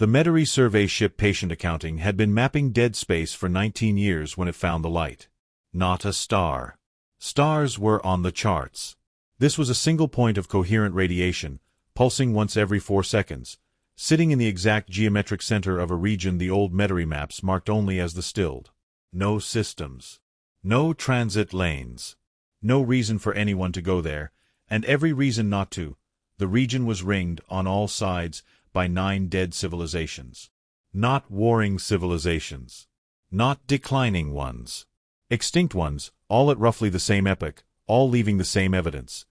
The Meddari survey ship patient accounting had been mapping dead space for 19 years when it found the light. Not a star. Stars were on the charts. This was a single point of coherent radiation, pulsing once every 4 seconds, sitting in the exact geometric center of a region the old Meddari maps marked only as the stilled. No systems. No transit lanes. No reason for anyone to go there, and every reason not to. The region was ringed, on all sides, by 9 dead civilizations. Not warring civilizations. Not declining ones. Extinct ones, all at roughly the same epoch, all leaving the same evidence.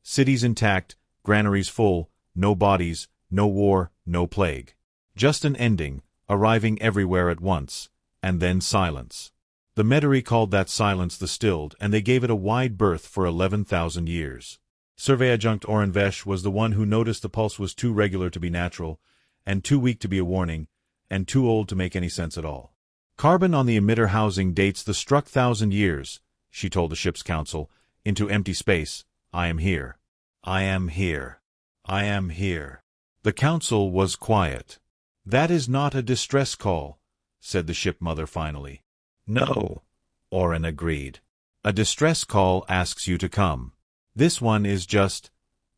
Cities intact, granaries full, no bodies, no war, no plague. Just an ending, arriving everywhere at once, and then silence. The Meddari called that silence the stilled, and they gave it a wide berth for 11,000 years. Survey Adjunct Orenvesh was the one who noticed the pulse was too regular to be natural, and too weak to be a warning, and too old to make any sense at all. Carbon on the emitter housing dates the struck 1,000 years, she told the ship's council, into empty space. I am here. I am here. I am here. The council was quiet. That is not a distress call, said the ship mother finally. No, Oren agreed. A distress call asks you to come. This one is just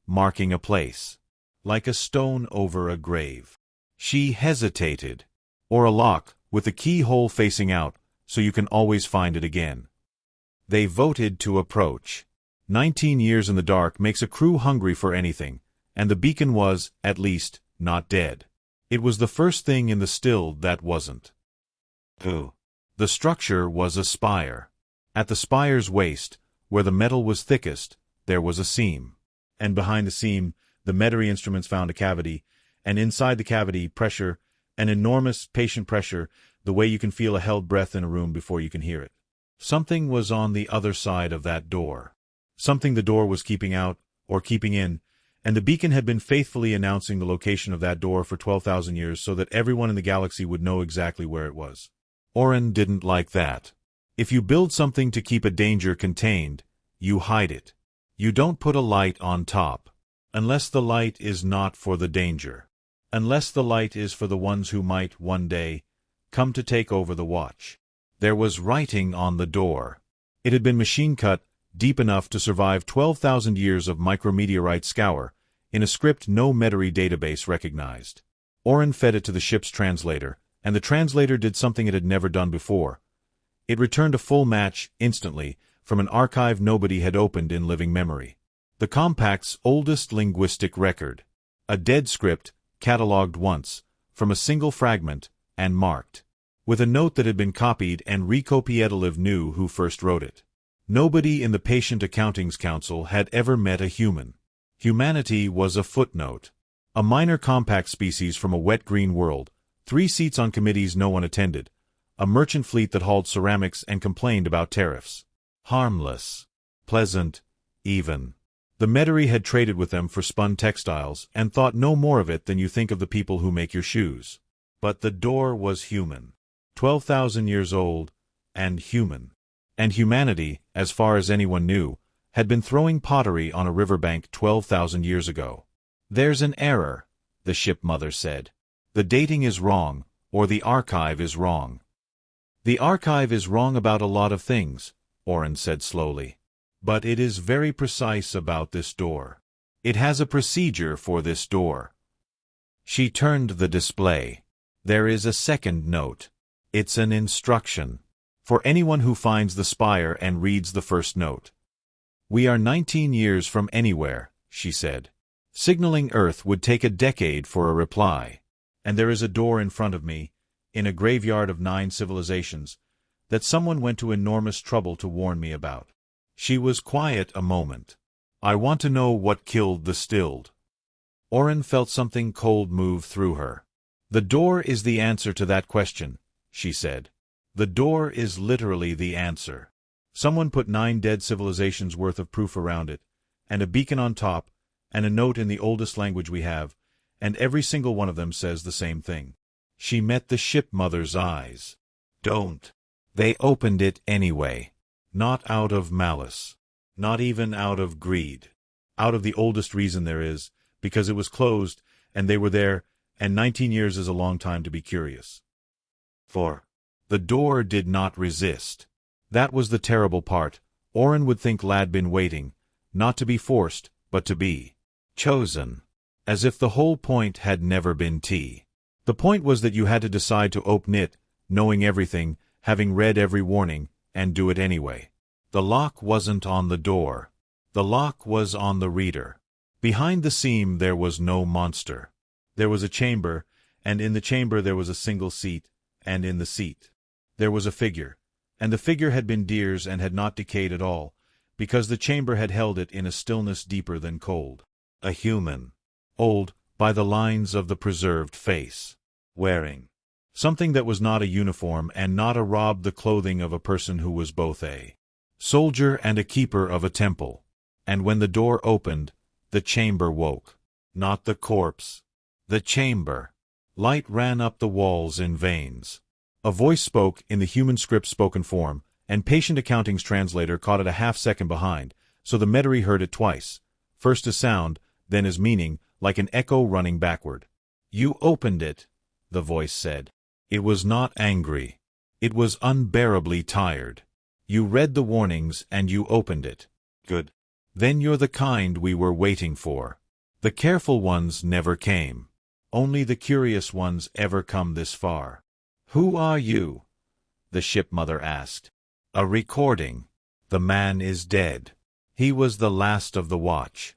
marking a place, like a stone over a grave. She hesitated. Or a lock, with the keyhole facing out, so you can always find it again. They voted to approach. 19 years in the dark makes a crew hungry for anything, and the beacon was, at least, not dead. It was the first thing in the stilled that wasn't. The structure was a spire. At the spire's waist, where the metal was thickest, there was a seam. And behind the seam, the Meddari instruments found a cavity, and inside the cavity, pressure, an enormous, patient pressure, the way you can feel a held breath in a room before you can hear it. Something was on the other side of that door. Something the door was keeping out, or keeping in, and the beacon had been faithfully announcing the location of that door for 12,000 years so that everyone in the galaxy would know exactly where it was. Oren didn't like that. If you build something to keep a danger contained, you hide it. You don't put a light on top. Unless the light is not for the danger. Unless the light is for the ones who might, one day, come to take over the watch. There was writing on the door. It had been machine-cut, deep enough to survive 12,000 years of micrometeorite scour, in a script no Meddari database recognized. Oren fed it to the ship's translator, and the translator did something it had never done before. It returned a full match, instantly, from an archive nobody had opened in living memory. The Compact's oldest linguistic record. A dead script, catalogued once, from a single fragment, and marked. With a note that had been copied and Recopiedaliv knew who first wrote it. Nobody in the Patient Accountings Council had ever met a human. Humanity was a footnote. A minor compact species from a wet green world, 3 seats on committees no one attended, a merchant fleet that hauled ceramics and complained about tariffs. Harmless. Pleasant. Even. The Meddari had traded with them for spun textiles and thought no more of it than you think of the people who make your shoes. But the door was human. 12,000 years old, and human. And humanity, as far as anyone knew, had been throwing pottery on a riverbank 12,000 years ago. There's an error, the ship mother said. The dating is wrong, or the archive is wrong. The archive is wrong about a lot of things, Oren said slowly. But it is very precise about this door. It has a procedure for this door. She turned the display. There is a second note. It's an instruction. For anyone who finds the spire and reads the first note. We are 19 years from anywhere, she said. Signaling Earth would take a decade for a reply. And there is a door in front of me, in a graveyard of 9 civilizations, that someone went to enormous trouble to warn me about. She was quiet a moment. I want to know what killed the stilled. Oren felt something cold move through her. The door is the answer to that question, she said. The door is literally the answer. Someone put 9 dead civilizations worth of proof around it, and a beacon on top, and a note in the oldest language we have, and every single one of them says the same thing. She met the ship mother's eyes. Don't. They opened it anyway. Not out of malice. Not even out of greed. Out of the oldest reason there is, because it was closed, and they were there, and 19 years is a long time to be curious. 4. The door did not resist. That was the terrible part. Oren would think lad been waiting, not to be forced, but to be chosen. As if the whole point had never been tea. The point was that you had to decide to open it, knowing everything, having read every warning, and do it anyway. The lock wasn't on the door. The lock was on the reader. Behind the seam there was no monster. There was a chamber, and in the chamber there was a single seat, and in the seat there was a figure, and the figure had been dears and had not decayed at all, because the chamber had held it in a stillness deeper than cold. A human, old, by the lines of the preserved face, wearing something that was not a uniform and not a robe, the clothing of a person who was both a soldier and a keeper of a temple. And when the door opened, the chamber woke. Not the corpse. The chamber. Light ran up the walls in veins. A voice spoke in the human script spoken form, and Patient Accounting's translator caught it a half-second behind, so the Meddari heard it twice, first as sound, then as meaning, like an echo running backward. You opened it, the voice said. It was not angry. It was unbearably tired. You read the warnings and you opened it. Good. Then you're the kind we were waiting for. The careful ones never came. Only the curious ones ever come this far. Who are you? The shipmother asked. A recording. The man is dead. He was the last of the watch.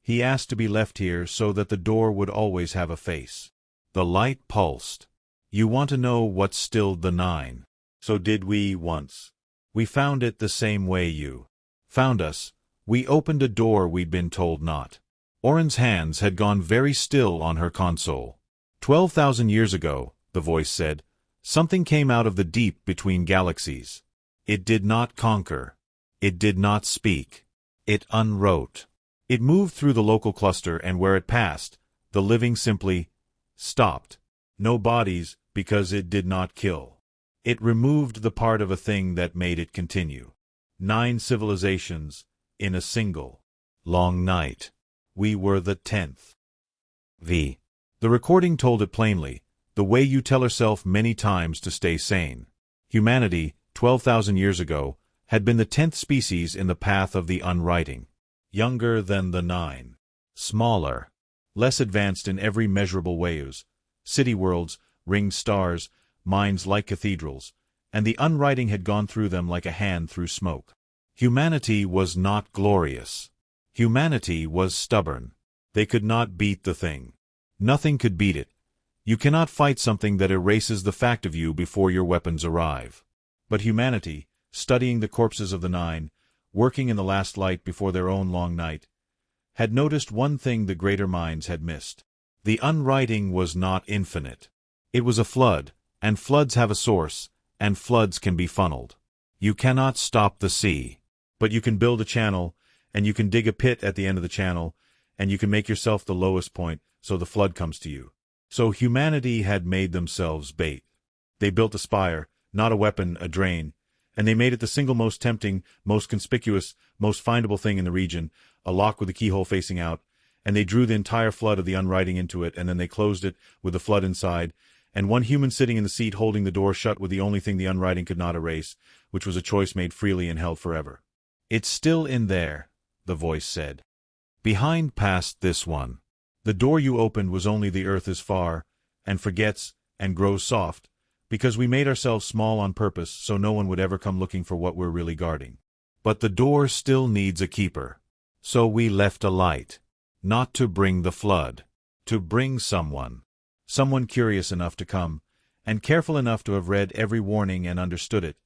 He asked to be left here so that the door would always have a face. The light pulsed. You want to know what stilled the 9. So did we once. We found it the same way you found us. We opened a door we'd been told not. Oren's hands had gone very still on her console. 12,000 years ago, the voice said, something came out of the deep between galaxies. It did not conquer. It did not speak. It unwrote. It moved through the local cluster, and where it passed, the living simply stopped. No bodies, because it did not kill. It removed the part of a thing that made it continue. 9 civilizations, in a single long night. We were the 10th. The recording told it plainly, the way you tell yourself many times to stay sane. Humanity, 12,000 years ago, had been the 10th species in the path of the unwriting. Younger than the 9. Smaller. Less advanced in every measurable ways. City worlds, ringed stars, minds like cathedrals, and the unwriting had gone through them like a hand through smoke. Humanity was not glorious. Humanity was stubborn. They could not beat the thing. Nothing could beat it. You cannot fight something that erases the fact of you before your weapons arrive. But humanity, studying the corpses of the 9, working in the last light before their own long night, had noticed one thing the greater minds had missed. The unwriting was not infinite. It was a flood, and floods have a source, and floods can be funneled. You cannot stop the sea. But you can build a channel, and you can dig a pit at the end of the channel, and you can make yourself the lowest point so the flood comes to you. So humanity had made themselves bait. They built a spire, not a weapon, a drain, and they made it the single most tempting, most conspicuous, most findable thing in the region, a lock with a keyhole facing out, and they drew the entire flood of the unwriting into it, and then they closed it with the flood inside, and one human sitting in the seat holding the door shut with the only thing the unwriting could not erase, which was a choice made freely and held forever. It's still in there, the voice said. Behind past this one. The door you opened was only the earth is far, and forgets, and grows soft, because we made ourselves small on purpose so no one would ever come looking for what we're really guarding. But the door still needs a keeper. So we left a light. Not to bring the flood. To bring someone. Someone curious enough to come, and careful enough to have read every warning and understood it,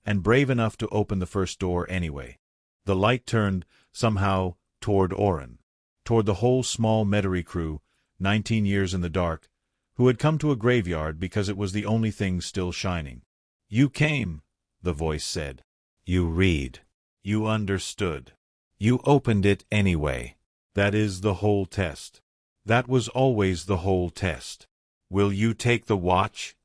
and brave enough to open the first door anyway. The light turned, somehow, toward Oren, toward the whole small Meddari crew, 19 years in the dark, who had come to a graveyard because it was the only thing still shining. You came, the voice said. You read. You understood. You opened it anyway. That is the whole test. That was always the whole test. Will you take the watch?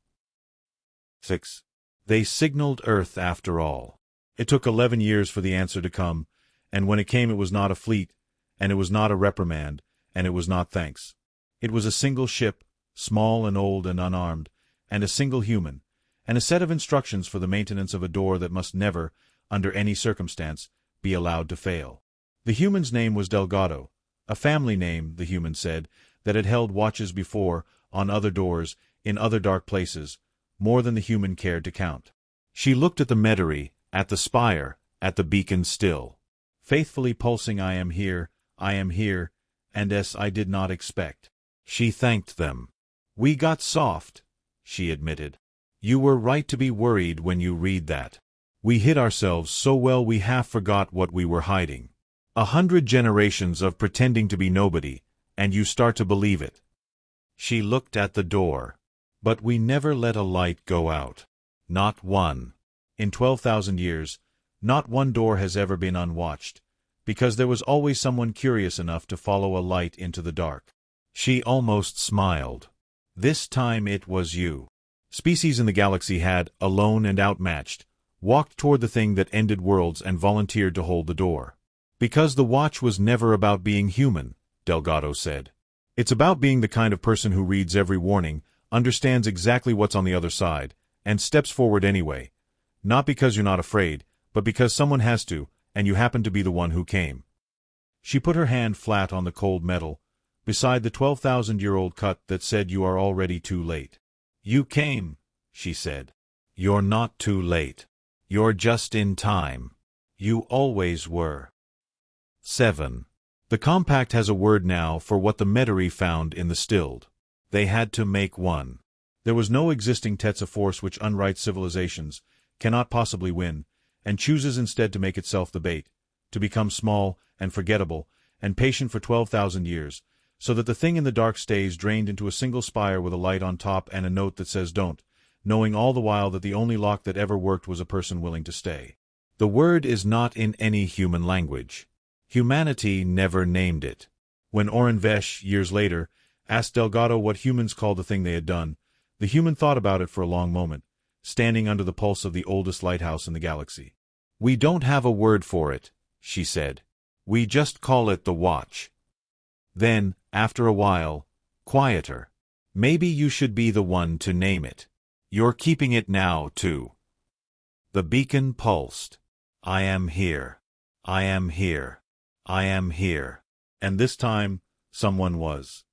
6. They signaled Earth after all. It took 11 years for the answer to come, and when it came it was not a fleet, and it was not a reprimand, and it was not thanks. It was a single ship, small and old and unarmed, and a single human, and a set of instructions for the maintenance of a door that must never, under any circumstance, be allowed to fail. The human's name was Delgado, a family name, the human said, that had held watches before, on other doors, in other dark places, more than the human cared to count. She looked at the Meddari, at the spire, at the beacon still, faithfully pulsing I am here, and as I did not expect. She thanked them. We got soft, she admitted. You were right to be worried when you read that. We hid ourselves so well we half forgot what we were hiding. 100 generations of pretending to be nobody, and you start to believe it. She looked at the door. But we never let a light go out. Not one. In 12,000 years, not one door has ever been unwatched, because there was always someone curious enough to follow a light into the dark. She almost smiled. This time it was you. Species in the galaxy had, alone and outmatched, walked toward the thing that ended worlds and volunteered to hold the door. Because the watch was never about being human, Delgado said. It's about being the kind of person who reads every warning, understands exactly what's on the other side, and steps forward anyway. Not because you're not afraid, but because someone has to, and you happen to be the one who came. She put her hand flat on the cold metal, beside the 12,000-year-old cut that said you are already too late. You came, she said. You're not too late. You're just in time. You always were. 7. The compact has a word now for what the Meddari found in the stilled. They had to make one. There was no existing Tetsa force which unright civilizations cannot possibly win, and chooses instead to make itself the bait, to become small and forgettable and patient for 12,000 years, so that the thing in the dark stays drained into a single spire with a light on top and a note that says don't, knowing all the while that the only lock that ever worked was a person willing to stay. The word is not in any human language. Humanity never named it. When Oren Vesh, years later, asked Delgado what humans called the thing they had done, the human thought about it for a long moment, standing under the pulse of the oldest lighthouse in the galaxy. We don't have a word for it, she said. We just call it the watch. Then, after a while, quieter. Maybe you should be the one to name it. You're keeping it now, too. The beacon pulsed. I am here. I am here. I am here. And this time, someone was.